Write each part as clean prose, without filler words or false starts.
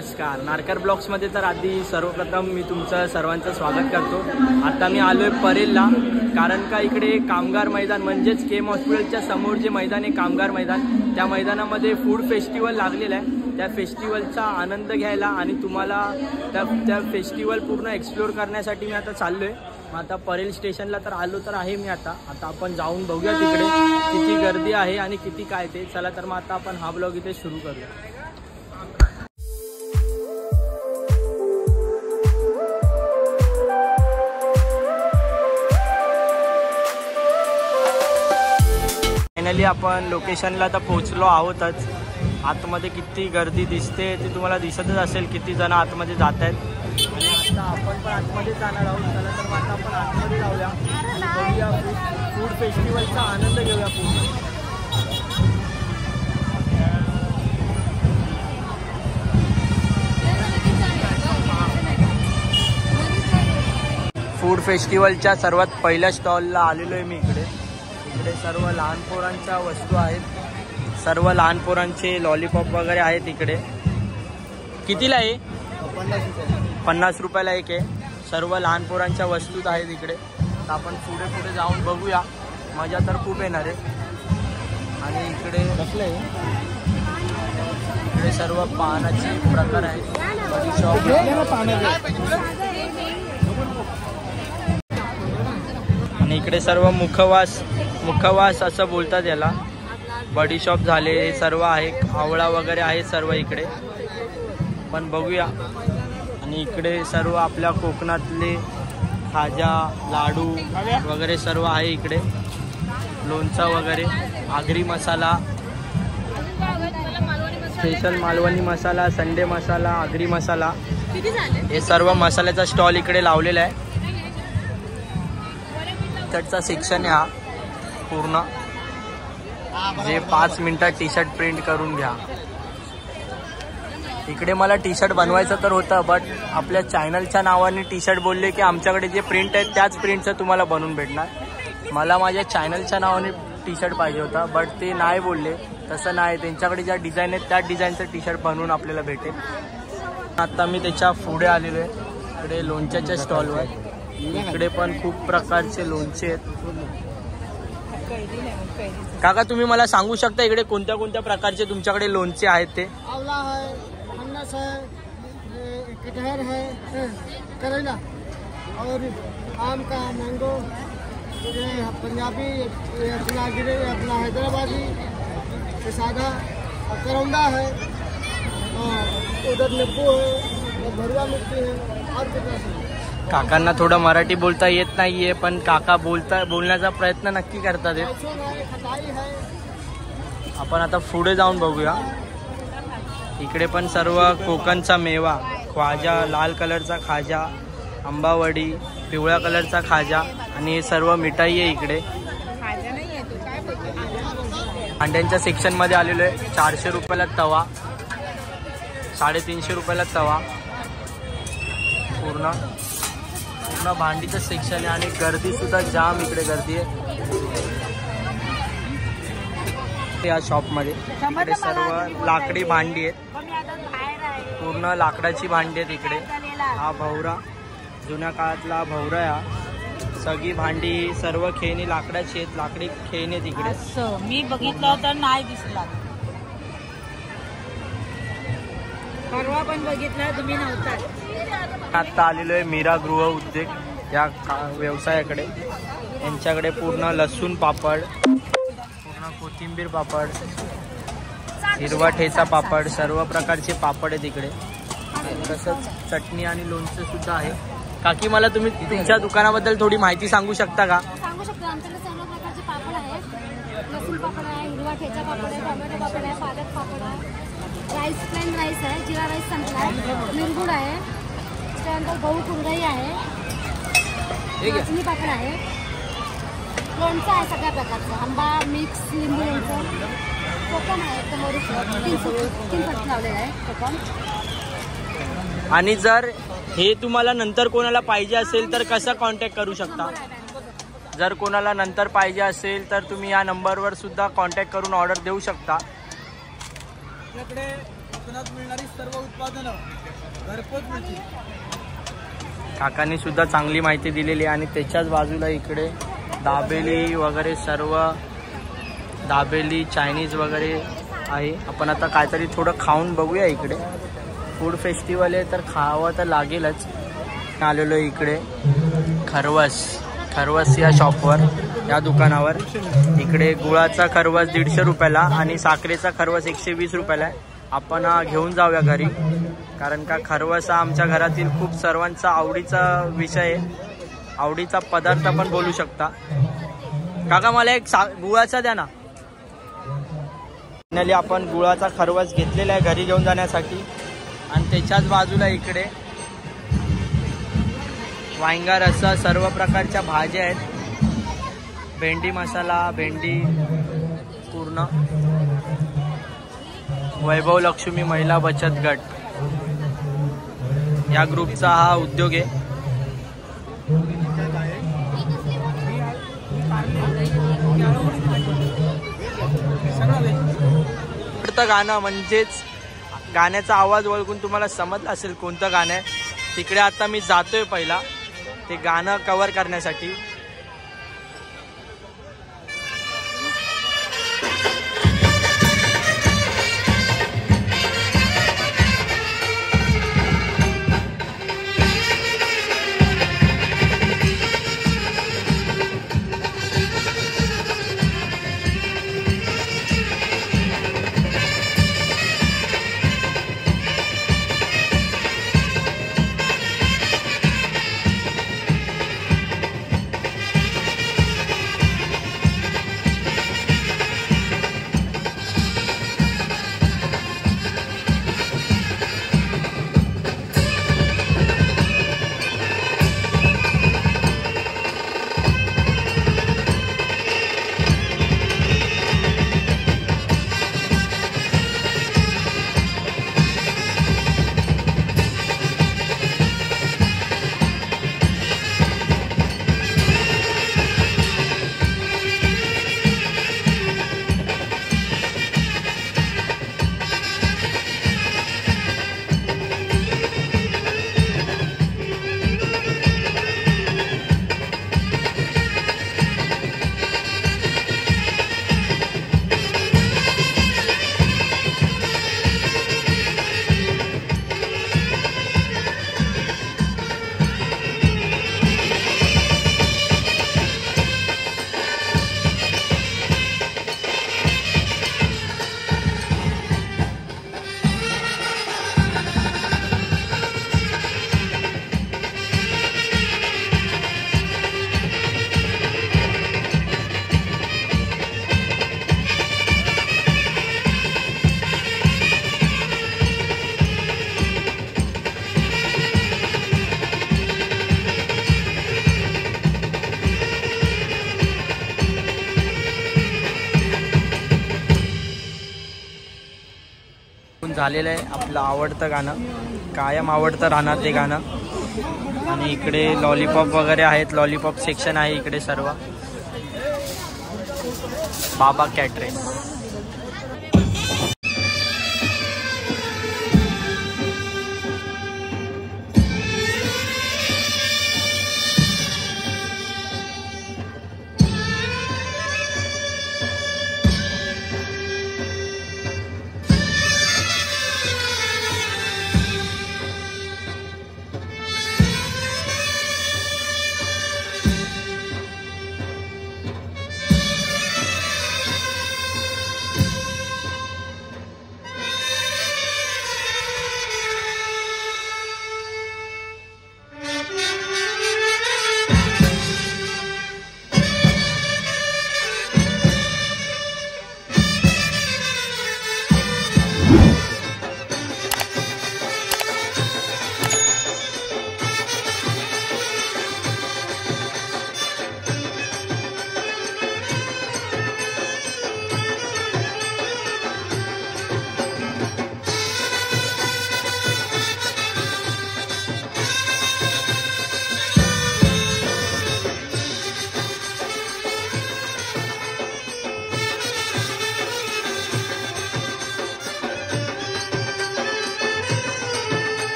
नमस्कार. नारकर ब्लॉग्समध्ये तर आधी सर्वप्रथम मी तुमचं सर्वांचं स्वागत करतो. आता मी आलो आहे परेलला, कारण का इकडे कामगार मैदान म्हणजेच केम हॉस्पिटलच्या समोर जे मैदान आहे कामगार मैदान, त्या मैदानामध्ये फूड फेस्टिवल लागलेलं आहे. त्या फेस्टिवलचा आनंद घ्यायला आणि तुम्हाला त्या फेस्टिवल पूर्ण एक्सप्लोर करण्यासाठी मी आता चाललो आहे. मग आता परेल स्टेशनला तर आलो तर आहे मी. आता आपण जाऊन बघूया तिकडे किती गर्दी आहे आणि किती काय ते. चला तर मग आता आपण हा ब्लॉग इथे सुरू करूया. फायनली आपण लोकेशनला तर पोहोचलो आहोतच. आतमध्ये किती गर्दी दिसते ते तुम्हाला दिसतच असेल, किती जण आतमध्ये जात आहेत. आणि आता आपण पण आतमध्ये जाणार आहोत. चला तर मग आता आपण आतमध्ये जाऊया, बघूया फूड फेस्टिवलचा आनंद घेऊया पूर्ण. फूड फेस्टिवलच्या सर्वात पहिल्या स्टॉलला आलेलो आहे मी. इकडे सर्व लहान पोरांच्या वस्तू आहेत. सर्व लहान पोरांचे लॉलीपॉप वगैरे आहेत इकडे. कितीला आहे? 50 रुपयाला एक आहे. सर्व लहान पोरांच्या वस्तूच आहेत इकडे. तर आपण पुढे जाऊन बघूया. मजा तर खूप येणार आहे. आणि इकडे सर्व पानाचे प्रकार आहेत. आणि इकडे सर्व मुखवास असं बोलतात याला. बडी शॉप झाले हे सर्व आहे. आवळा वगैरे आहे सर्व इकडे. पण बघूया. आणि इकडे सर्व आपल्या कोकणातले खाजा, लाडू वगैरे सर्व आहे इकडे. लोणचा वगैरे, आगरी मसाला, स्पेशल मालवणी मसाला, संडे मसाला, आगरी मसाला, हे सर्व मसाल्याचा स्टॉल इकडे लावलेला आहे. त्याचा सेक्शन आहे हा पूर्ण, जे 5 मिनिटात टी शर्ट प्रिंट करून घ्या. इकडे मला टी शर्ट बनवायचं तर होतं, बट आपल्या चॅनलच्या नावाने टी शर्ट बोलले की आमच्याकडे जे प्रिंट आहेत त्याच प्रिंटचं तुम्हाला बनवून भेटणार. मला माझ्या चॅनलच्या नावाने टी शर्ट पाहिजे होता, बट ते नाही बोलले. तसं नाही, त्यांच्याकडे ज्या डिझाईन आहेत त्याच डिझाईनचं टी शर्ट बनवून आपल्याला भेटेल. आता मी त्याच्या पुढे आलेलो आहे. इकडे लोणच्याच्या स्टॉलवर. इकडे पण खूप प्रकारचे लोणचे आहेत. काका तुम्ही मला सांगू शकता इकडे कोणत्या कोणत्या प्रकारचे तुमच्याकडे लोणचे आहेत ते? आवला है, फणस है, कटहर है, करेला और आम का, मैंगो, पंजाबी, अपना गिरे, अपना हैदराबादी, सादा, करौंदा है, उधर नींबू है, भरुआ मिर्ची है और कितना. काकांना थोडं मराठी बोलता येत नाहीये, पण काका बोलण्याचा प्रयत्न नक्की करतात. आपण आता पुढे जाऊन बघूया. इकडे पण सर्व कोकणचा मेवा, ख्वाजा, लाल कलरचा खाजा, आंबावडी, पिवळ्या कलरचा खाजा आणि हे सर्व मिठाई आहे इकडे. अंड्यांच्या सेक्शनमध्ये आलेलो आहे. 400 रुपयाला तवा, 350 रुपयाला तवा. पूर्ण भांडीचं सेक्शन आहे. आणि गर्दी सुद्धा जाम इकडे गर्दी आहे या शॉपमध्ये. इकडे सर्व लाकडी भांडी आहेत. पूर्ण लाकडाची भांडी आहेत इकडे. हा भवरा, जुन्या काळातला भवरा आहे. सगळी भांडी सर्व खेळणी लाकडाची आहेत. लाकडी खेळणी आहेत इकडे. मी बघितलं तर नाही दिसला. परवा पण बघितलं, तुम्ही नव्हता. आता आलेलो आहे मीरा गृह उद्योग या व्यवसायाकडे. यांच्याकडे पूर्ण लसूण पापड, पूर्ण कोथिंबीर पापड, हिरवा ठेचा पापड, सर्व प्रकारचे पापड आहेत इकडे. तसंच चटणी आणि लोणचं सुद्धा आहे. काकी मला तुम्ही तुमच्या दुकानाबद्दल थोडी माहिती सांगू शकता का? सांगू शकतो. आमच्याकडे सर्व प्रकारचे पापड आहेत. लसूण पापड आहे, हिरवा ठेचा पापड आहे, टोमॅटो पापड आहे, पालक पापड आहे, राईस, प्लेन राईस आहे, जिरा राईस संपला आहे, मिरगुड आहे, त्यानंतर गहू कुरडई आहे, नाचणी पापड आहे, लोणचं आहे सगळ्या प्रकारचं, आंबा मिक्स, लिंबू लोणचं, कोकम आहे, तीन फट लावलेलं आहे कोकम. आणि जर हे तुम्हाला नंतर कोणाला पाहिजे असेल तर कसा कॉन्टॅक्ट करू शकता? जर कोणाला नंतर पाहिजे असेल तर तुम्ही या नंबरवर सुद्धा कॉन्टॅक्ट करून ऑर्डर देऊ शकता. आपल्याकडे कोकणात मिळणारी सर्व उत्पादनं घरपोच मिळतील. काकांनी सुद्धा चांगली माहिती दिलेली आणि त्याच्याच बाजूला इकडे दाबेली वगैरे सर्व दाबेली चायनीज वगैरे आहे. आपण आता काहीतरी थोडं खाऊन बघूया. इकडे फूड फेस्टिवल आहे तर खावं तर लागेलच. आलेलो इकडे खरवस या शॉपवर, या दुकानावर. इकडे गुळाचा खरवस 150 रुपयाला आणि साखरेचा खरवस 120 रुपयाला आहे. आपण घेऊन जाऊया घरी, कारण का खरवस हा आमच्या घरातील खूप सर्वांचा आवडीचा विषय आहे, आवडीचा पदार्थ पण बोलू शकता. काका मला एक गुळाचा द्या ना. फायनली आपण गुळाचा खरवस घेतलेला आहे घरी घेऊन जाण्यासाठी. आणि त्याच्याच बाजूला इकडे वांगा रस्सा, सर्व प्रकारच्या भाज्या आहेत. भेंडी मसाला, भेंडी पूर्ण. वैभव लक्ष्मी महिला बचत गट या ग्रुपचा हा उद्योग आहे. गाणं म्हणजेच गाण्याचा आवाज ओळखून तुम्हाला समजलं असेल कोणतं गाणं आहे. तिकडे आता मी जातोय पहिला ते गाणं कव्हर करण्यासाठी. झालेलं आहे आपलं आवडतं गाणं, कायम आवडतं राहणार ते गाणं. आणि इकडे लॉलीपॉप वगैरे आहेत, लॉलीपॉप सेक्शन आहे इकडे सर्व. बाबा कॅटरेस.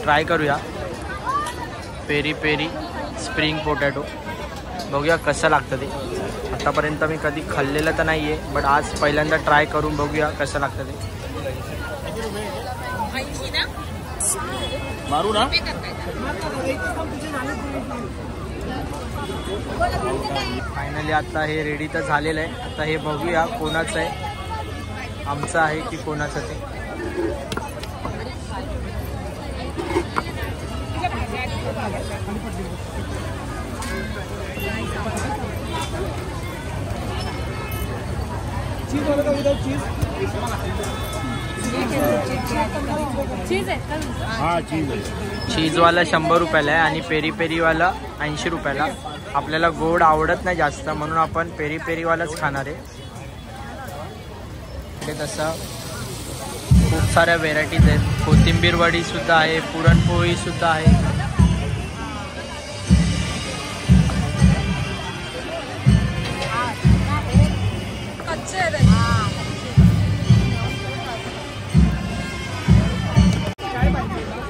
ट्राय करूया पेरी पेरी स्प्रिंग पोटॅटो. बघूया कसं लागतं ते. आतापर्यंत मी कधी खाल्लेलं तर नाही आहे, बट आज पहिल्यांदा ट्राय करून बघूया कसं लागतं ते. मारू ना. फायनली आता हे रेडी तर झालेलं आहे. आता हे बघूया कोणाचं आहे, आमचं आहे की कोणाचं ते. चीज वाला का विदाउट चीज? चीज आहे का? हाँ चीज आहे. चीजवाला 100 रुपयाला आहे आणि पेरी पेरीवाला 80 रुपयाला. आपल्याला गोड आवडत नाही जास्त, म्हणून आपण पेरी पेरीवालाच खाणार आहे. इकडे तसं खूप साऱ्या व्हेरायटीज आहेत. कोथिंबीर वडी सुद्धा आहे, पुरणपोळी सुद्धा आहे.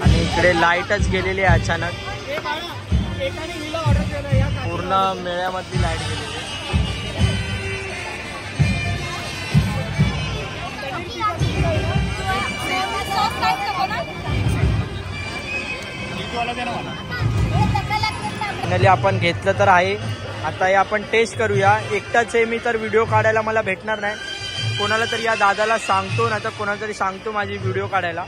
आणि इकडे लाईटच गेलेली आहे अचानक. पूर्ण मेळ्यामधली लाईट गेलेली आहे. फायनली आपण घेतलं तर आहे. आता हे आपण टेस्ट करूया. एकटाच आहे मी, तर व्हिडिओ काढायला मला भेटणार नाही. कोणाला तरी या दादाला सांगतो, नाही तर कोणाला तरी सांगतो माझी व्हिडिओ काढायला.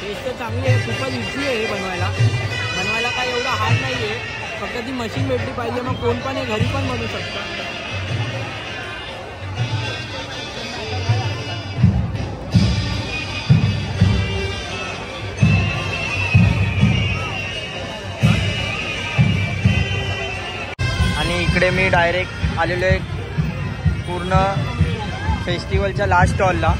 टेस्ट तर चांगली आहे, खूपच इझी आहे हे बनवायला. बनवायला काय एवढं हार्ड नाही आहे, फक्त ती मशीन भेटली पाहिजे. मग कोण पण हे घरी पण बनवू शकतं. आणि इकडे मी डायरेक्ट आलेलो आहे पूर्ण फेस्टिवलच्या लास्ट स्टॉलला.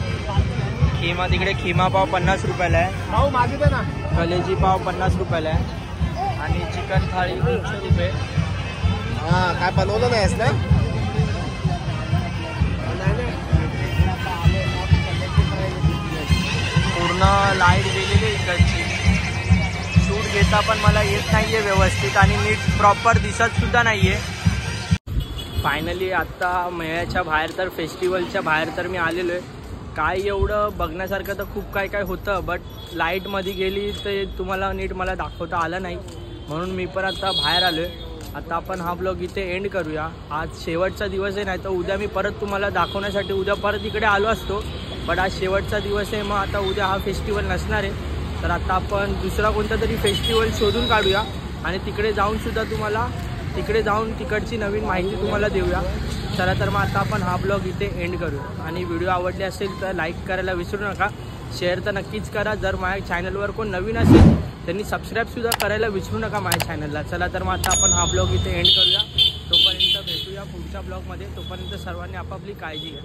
खिमा, तिकडे खिमा पाव 50 रुपयाला आहे. भाऊ मागितलं ना. कलेजी पाव 50 रुपयाला आहे. आणि चिकन थाळी 100 रुपये. हां काय बनवलं नाहीस ना. पूर्ण लाईट गेलेली आहे इकडची. शूट घेता पण मला येत नाही आहे व्यवस्थित, आणि नीट प्रॉपर दिसत सुद्धा नाही आहे. फायनली आत्ता मेळ्याच्या बाहेर, तर फेस्टिवलच्या बाहेर तर मी आलेलो आहे. काय एवढं बघण्यासारखं तर खूप काय काय होतं, बट लाईटमध्ये गेली ते तुम्हाला नीट मला दाखवता आलं नाही, म्हणून मी पण आता बाहेर आलो आहे. आता आपण हा ब्लॉग इथे एंड करूया. आज शेवटचा दिवस आहे, नाही तर उद्या मी परत तुम्हाला दाखवण्यासाठी उद्या परत इकडे आलो असतो, बट आज शेवटचा दिवस आहे. मग आता उद्या हा फेस्टिवल नसणार आहे, तर आता आपण दुसरा कोणता तरी फेस्टिवल शोधून काढूया आणि तिकडे जाऊन सुद्धा तुम्हाला तिकडची नवीन माहिती तुम्हाला देऊया. चला तर मग आता आपण हा ब्लॉग इथे एंड करूया. आणि व्हिडिओ आवडले असेल तर लाईक करायला विसरू नका. शेअर तर नक्कीच करा. जर माझ्या चॅनलवर कोण नवीन असेल त्यांनी सबस्क्राईबसुद्धा करायला विसरू नका माझ्या चॅनलला. चला तर मग आता आपण हा ब्लॉग इथे एंड करूया. तोपर्यंत भेटूया पुढच्या ब्लॉगमध्ये. तोपर्यंत सर्वांनी आपापली काळजी घ्या.